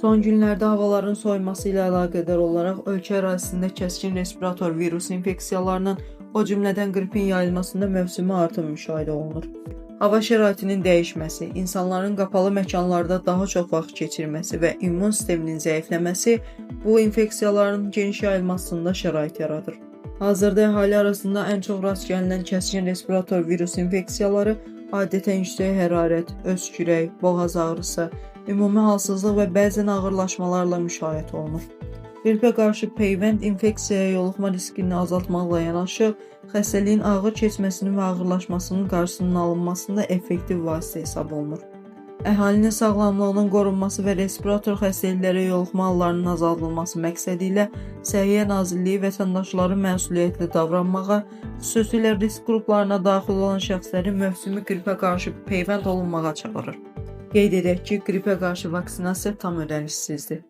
Son günlərdə havaların soyuması ilə əlaqədar olaraq ölkə ərazisində kəskin respirator virus infeksiyalarının, o cümlədən qripin yayılmasında mövsümi artım müşahidə olunur. Hava şəraitinin dəyişməsi, insanların qapalı məkanlarda daha çox vaxt keçirməsi və immun sisteminin zəifləməsi bu infeksiyaların geniş yayılmasında şərait yaradır. Hazırda əhali arasında ən çox rast gəlinən kəskin respirator virus infeksiyaları adətən yüksək hərarət, öskürək, boğaz ağrısı, ümumi halsızlıq və bəzən ağırlaşmalarla müşahidə olunur. Qripə qarşı peyvənd infeksiyaya yoluxma riskini azaltmaqla yanaşı, xəstəliyin ağır keçməsinin və ağırlaşmasının qarşısının alınmasında effektiv vasitə hesab olunur. Əhalinin sağlamlığının qorunması və respirator xəstəliklərə yoluxma hallarının azaldılması məqsədi ilə Səhiyyə Nazirliyi vətəndaşların məsuliyyətli davranmağa, xüsusilə risk qruplarına daxil olan şəxsləri mövsümi qripə qarşı peyvənd olunmağa çağırır. Qeyd edək ki, qripə qarşı vaksinasiya tam ödənişsizdir.